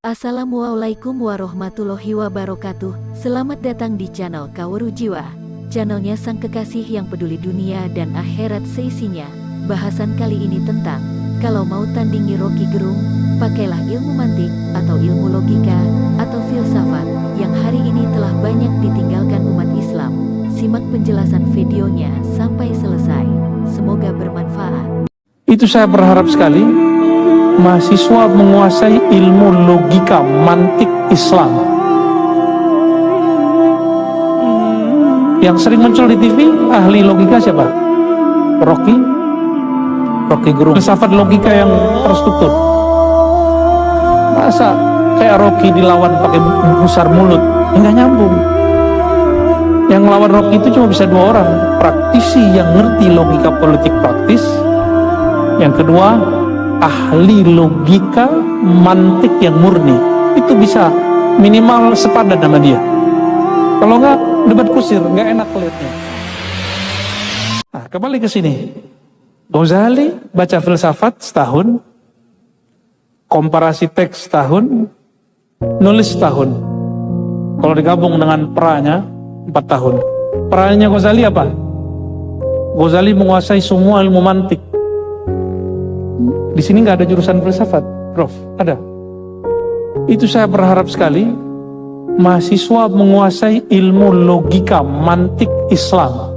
Assalamualaikum warahmatullahi wabarakatuh. Selamat datang di channel Kaworu Jiwa. Channelnya sang kekasih yang peduli dunia dan akhirat seisinya. Bahasan kali ini tentang, kalau mau tandingi Rocky Gerung, pakailah ilmu mantik atau ilmu logika atau filsafat yang hari ini telah banyak ditinggalkan umat Islam. Simak penjelasan videonya sampai selesai. Semoga bermanfaat. Itu saya berharap sekali mahasiswa menguasai ilmu logika mantik Islam. Yang sering muncul di TV ahli logika siapa? Rocky Gerung. Filsafat logika yang terstruktur. Masa kayak Rocky dilawan pakai besar mulut? Enggak nyambung. Yang lawan Rocky itu cuma bisa dua orang, praktisi yang ngerti logika politik praktis. Yang kedua, ahli logika mantik yang murni. Itu bisa minimal sepadan sama dia. Kalau enggak, debat kusir, enggak enak lihatnya. Nah, kembali ke sini. Ghazali baca filsafat setahun, komparasi teks setahun, nulis setahun. Kalau digabung dengan pranya 4 tahun. Pranya Ghazali apa? Ghazali menguasai semua ilmu mantik. Di sini nggak ada jurusan filsafat, Prof. Ada. Itu saya berharap sekali mahasiswa menguasai ilmu logika mantik Islam.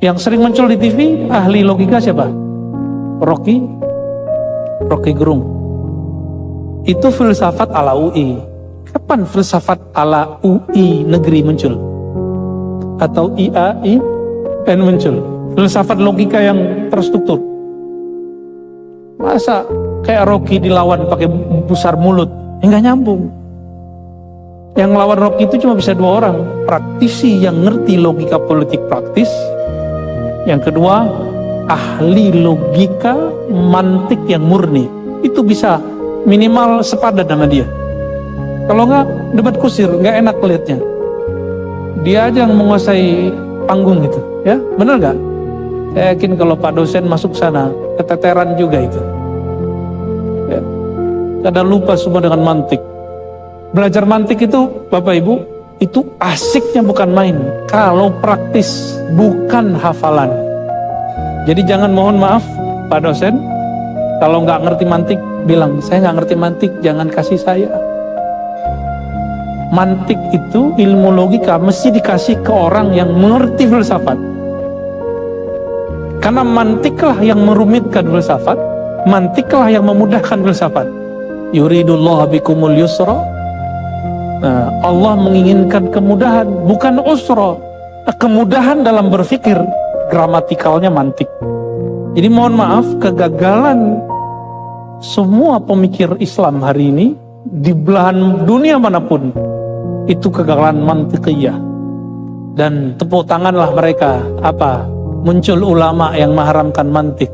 Yang sering muncul di TV ahli logika siapa? Rocky Gerung. Itu filsafat ala UI. Kapan filsafat ala UI negeri muncul? Atau IAIN muncul? Filsafat logika yang terstruktur. Masa kayak Rocky dilawan pakai besar mulut? Enggak nyambung. Yang lawan Rocky itu cuma bisa dua orang, praktisi yang ngerti logika politik praktis. Yang kedua, ahli logika mantik yang murni. Itu bisa minimal sepadan sama dia. Kalau enggak, debat kusir, enggak enak lihatnya. Dia aja yang menguasai panggung itu, ya, benar nggak? Saya yakin kalau Pak dosen masuk sana, keteteran juga itu. Ya. Kadang lupa semua dengan mantik. Belajar mantik itu, Bapak Ibu, itu asiknya bukan main. Kalau praktis, bukan hafalan. Jadi jangan, mohon maaf, Pak dosen, kalau nggak ngerti mantik, bilang, saya nggak ngerti mantik, jangan kasih saya. Mantik itu, ilmu logika, mesti dikasih ke orang yang mengerti filsafat. Karena mantiklah yang merumitkan filsafat, mantiklah yang memudahkan filsafat. Yuridullahu bikumul yusra. Nah, Allah menginginkan kemudahan, bukan usra. Kemudahan dalam berpikir, gramatikalnya mantik. Jadi mohon maaf, kegagalan semua pemikir Islam hari ini di belahan dunia manapun itu kegagalan mantikiyah. Dan tepuk tanganlah mereka, apa? Muncul ulama yang mengharamkan mantik.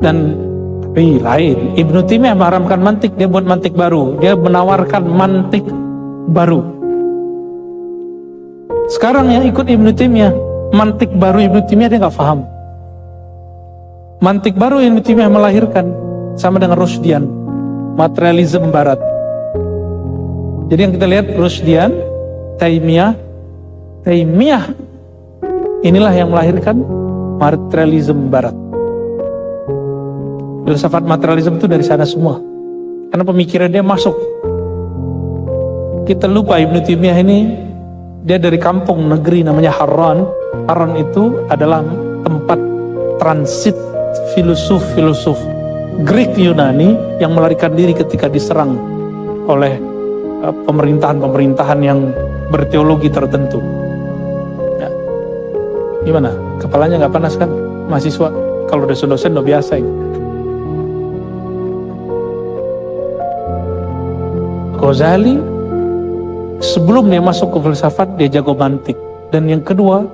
Dan tapi lain, Ibnu Taimiyah mengharamkan mantik, dia buat mantik baru, dia menawarkan mantik baru. Sekarang yang ikut Ibnu Taimiyah, mantik baru Ibnu Taimiyah dia nggak paham. Mantik baru Ibnu Taimiyah melahirkan sama dengan Rusdian, materialisme barat. Jadi yang kita lihat Rusdian, Taimiyah, inilah yang melahirkan materialisme barat. Filsafat materialisme itu dari sana semua. Karena pemikiran dia masuk. Kita lupa Ibnu Taimiyah ini, dia dari kampung negeri namanya Harran. Harran itu adalah tempat transit filosof Greek Yunani yang melarikan diri ketika diserang oleh pemerintahan-pemerintahan yang berteologi tertentu. Ya. Gimana? Kepalanya nggak panas kan? Mahasiswa, kalau dosen-dosen udah biasa ini. Ghazali sebelum dia masuk ke filsafat, dia jago mantik. Dan yang kedua,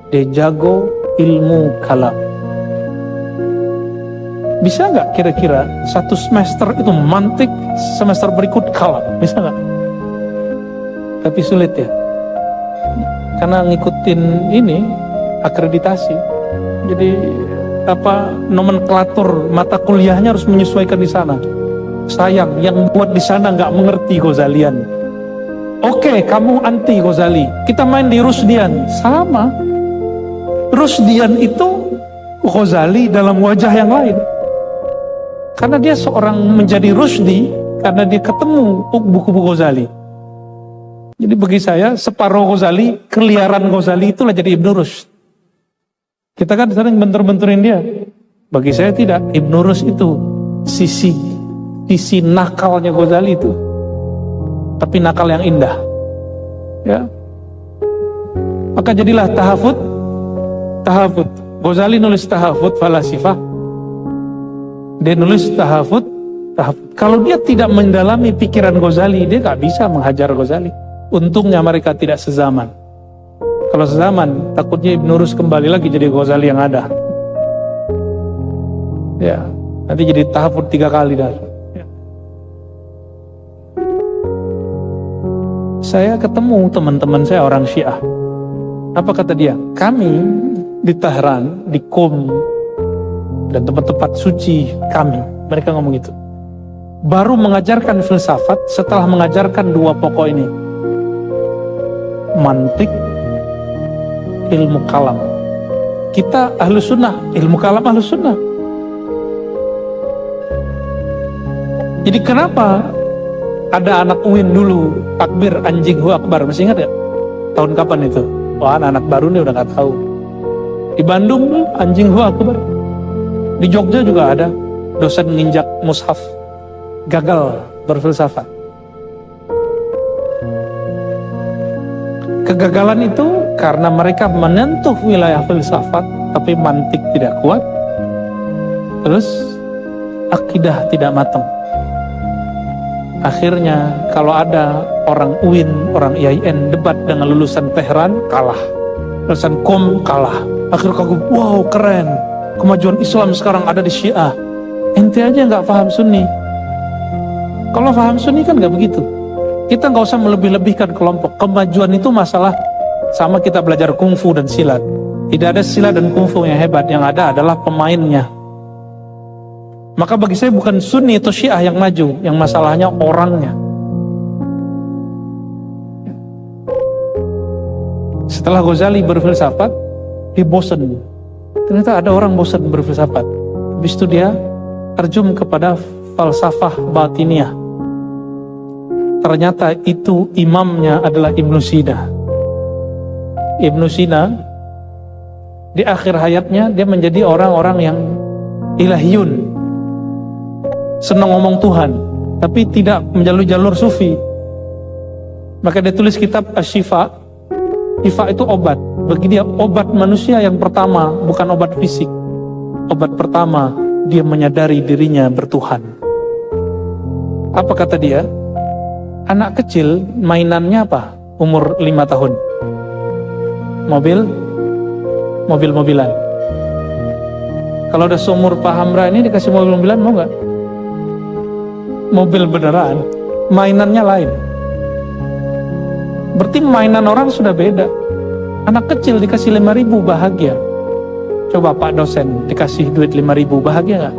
dia jago ilmu kalam. Bisa nggak kira-kira satu semester itu mantik, semester berikut kalam? Bisa nggak? Tapi sulit ya. Karena ngikutin ini akreditasi. Jadi nomenklatur mata kuliahnya harus menyesuaikan di sana. Sayang, yang buat di sana nggak mengerti Ghazalian. Oke, kamu anti Ghazali, kita main di Rusdian, sama. Rusdian itu Ghazali dalam wajah yang lain. Karena dia seorang menjadi Rusdi karena dia ketemu buku-buku Ghazali. Jadi bagi saya separuh Ghazali, keliaran Ghazali itulah jadi Ibnu Rushd. Kita kan sering bentur-benturin dia. Bagi saya tidak, Ibnu Rushd itu sisi nakalnya Ghazali itu. Tapi nakal yang indah. Ya. Maka jadilah tahafut. Ghazali nulis tahafut falasifah. Dia nulis tahafut. Kalau dia tidak mendalami pikiran Ghazali, dia gak bisa menghajar Ghazali. Untungnya mereka tidak sezaman. Kalau sezaman, takutnya Ibnu Rushd kembali lagi jadi Ghazali yang ada. Ya, nanti jadi tahafut 3 kali dah. Ya. Saya ketemu teman-teman saya orang Syiah. Apa kata dia? Kami di Tehran, di Qom, dan tempat-tempat suci kami, mereka ngomong itu, baru mengajarkan filsafat setelah mengajarkan 2 pokok ini. Mantik, ilmu kalam. Kita ahlu sunnah, ilmu kalam ahlu sunnah. Jadi kenapa ada anak UIN dulu takbir anjing hu akbar, masih ingat ya? Tahun kapan itu? Wah, anak baru nih udah gak tahu. Di Bandung tuh anjing hu akbar. Di Jogja juga ada dosen nginjak mushaf, gagal berfilsafat. Kegagalan itu karena mereka menyentuh wilayah filsafat tapi mantik tidak kuat, terus akidah tidak matang. Akhirnya kalau ada orang UIN, orang IAIN debat dengan lulusan Tehran, kalah. Lulusan Qom, kalah. Akhirnya kagum, wow keren, kemajuan Islam sekarang ada di Syiah. Ente aja nggak paham Sunni. Kalau paham Sunni kan nggak begitu. Kita nggak usah melebih-lebihkan kelompok. Kemajuan itu masalah sama kita belajar kungfu dan silat. Tidak ada silat dan kungfu yang hebat, yang ada adalah pemainnya. Maka bagi saya bukan Sunni atau Syiah yang maju, yang masalahnya orangnya. Setelah Ghazali berfilsafat, dia bosan. Ternyata ada orang bosan berfilsafat. Habis itu dia terjun kepada falsafah batiniyah. Ternyata itu imamnya adalah Ibnu Sina. Ibnu Sina di akhir hayatnya dia menjadi orang-orang yang ilahiyun, senang ngomong Tuhan, tapi tidak menjalur jalur sufi. Maka dia tulis kitab Asy-Syifa. Syifa itu obat. Bagi dia obat manusia yang pertama bukan obat fisik. Obat pertama dia menyadari dirinya bertuhan. Apa kata dia? Anak kecil mainannya apa? Umur 5 tahun. Mobil-mobilan. Kalau udah seumur Pak Hamra ini dikasih mobil-mobilan mau nggak? Mobil beneran, mainannya lain. Berarti mainan orang sudah beda. Anak kecil dikasih 5.000 bahagia. Coba Pak dosen dikasih duit 5.000 bahagia nggak?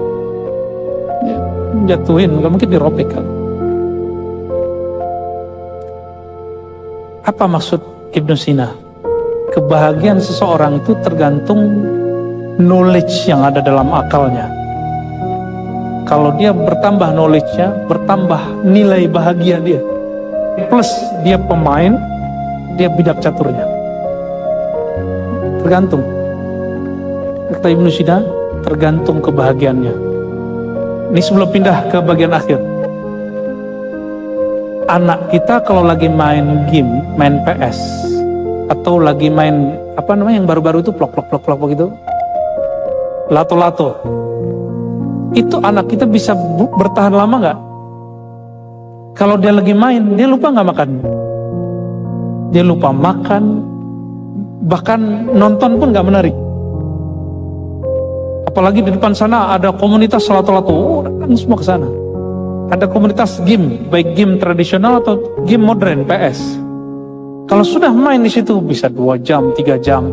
Ya, jatuhin, nggak mungkin dirobek kan? Apa maksud Ibnu Sina? Kebahagiaan seseorang itu tergantung knowledge yang ada dalam akalnya. Kalau dia bertambah knowledge-nya, bertambah nilai bahagia dia. Plus dia pemain, dia bijak caturnya. Tergantung. Kata Ibnu Sina, tergantung kebahagiaannya. Ini sebelum pindah ke bagian akhir. Anak kita kalau lagi main game, main PS, atau lagi main apa namanya yang baru-baru itu plok gitu, lato-lato, itu anak kita bisa bertahan lama nggak? Kalau dia lagi main, dia lupa nggak makan? Dia lupa makan, bahkan nonton pun nggak menarik. Apalagi di depan sana ada komunitas lato-lato, datang semua ke sana. Ada komunitas game, baik game tradisional atau game modern, PS. Kalau sudah main di situ bisa 2 jam, 3 jam.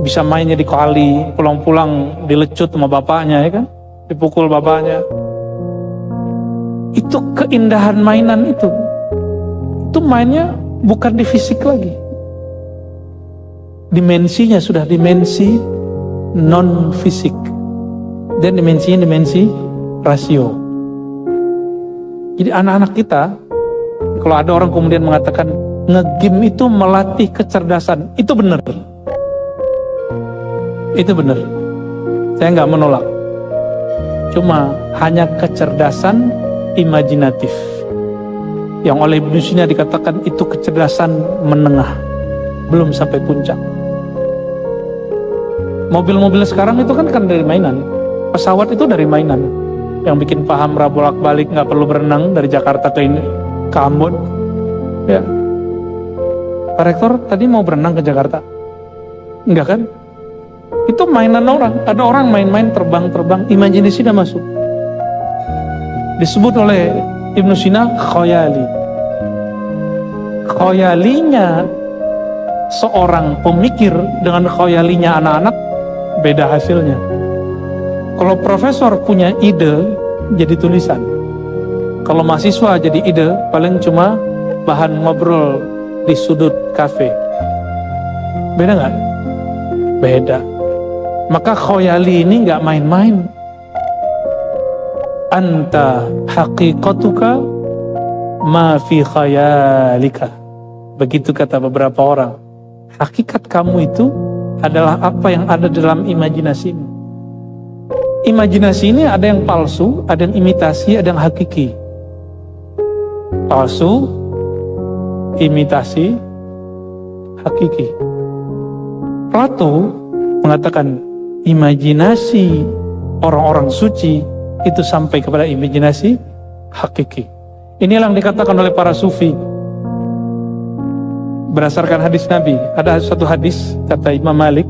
bisa mainnya di kali, pulang-pulang dilecut sama bapaknya, ya kan? Dipukul bapaknya. Itu keindahan mainan itu. Itu mainnya bukan di fisik lagi. Dimensinya sudah dimensi non fisik. Dan dimensinya dimensi rasio. Jadi anak-anak kita, kalau ada orang kemudian mengatakan nge-game itu melatih kecerdasan, itu benar. Itu benar. Saya nggak menolak. Cuma hanya kecerdasan imajinatif. Yang oleh Ibnu Sina dikatakan itu kecerdasan menengah, belum sampai puncak. Mobil-mobil sekarang itu kan dari mainan. Pesawat itu dari mainan. Yang bikin paham bolak-balik, nggak perlu berenang dari Jakarta ke Ambon. Ya. Pak Rektor tadi mau berenang ke Jakarta? Enggak kan? Itu mainan orang. Ada orang main-main terbang-terbang, imajinasi sudah masuk. Disebut oleh Ibnu Sina khoyali. Khoyalinya seorang pemikir dengan khoyalinya anak-anak beda hasilnya. Kalau profesor punya ide jadi tulisan. Kalau mahasiswa jadi ide paling cuma bahan ngobrol di sudut kafe. Beda nggak? Beda. Maka khoyali ini nggak main-main. Anta haqiqatuka ma fi khayalika. Begitu kata beberapa orang. Hakikat kamu itu adalah apa yang ada dalam imajinasimu. Imajinasi ini ada yang palsu, ada yang imitasi, ada yang hakiki. Palsu, imitasi, hakiki. Plato mengatakan imajinasi orang-orang suci itu sampai kepada imajinasi hakiki. Inilah yang dikatakan oleh para sufi. Berdasarkan hadis Nabi, ada satu hadis kata Imam Malik,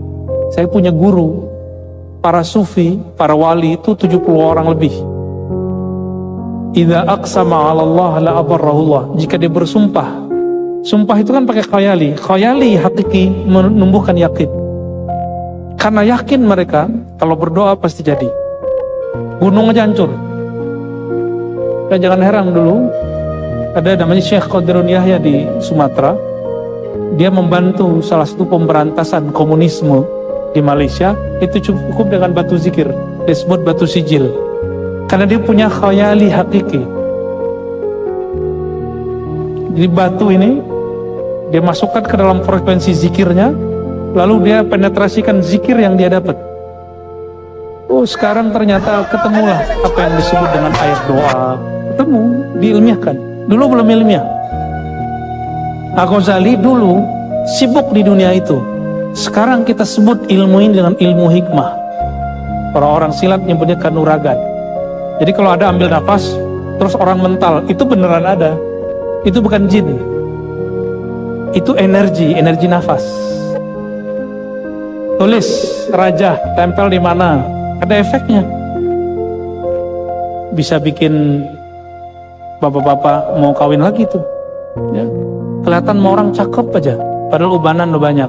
saya punya guru, para sufi, para wali itu 70 orang lebih. Idza aqsama 'ala Allah la abarrahullah. Jika dia bersumpah, sumpah itu kan pakai khayali. Khayali hakiki menumbuhkan yakin. Karena yakin mereka kalau berdoa pasti jadi. Gunung aja hancur. Dan jangan heran dulu, ada namanya Syekh Qadirun Yahya di Sumatera. Dia membantu salah satu pemberantasan komunisme di Malaysia. Itu cukup dengan batu zikir, disebut batu sijil. Karena dia punya khayali hakiki. Jadi batu ini dia masukkan ke dalam frekuensi zikirnya, lalu dia penetrasikan zikir yang dia dapat. Oh, sekarang ternyata ketemulah apa yang disebut dengan ayat doa. Ketemu, diilmiahkan. Dulu belum ilmiah. Al-Ghazali dulu sibuk di dunia itu. Sekarang kita sebut ilmu ini dengan ilmu hikmah. Orang-orang silat nyebutnya kanuragan. Jadi kalau ada ambil nafas, terus orang mental, itu beneran ada. Itu bukan jin. Itu energi nafas. Tulis raja, tempel di mana, ada efeknya. Bisa bikin bapak-bapak mau kawin lagi tuh. Ya. Kelihatan mau orang cakep aja, padahal ubanan lo banyak.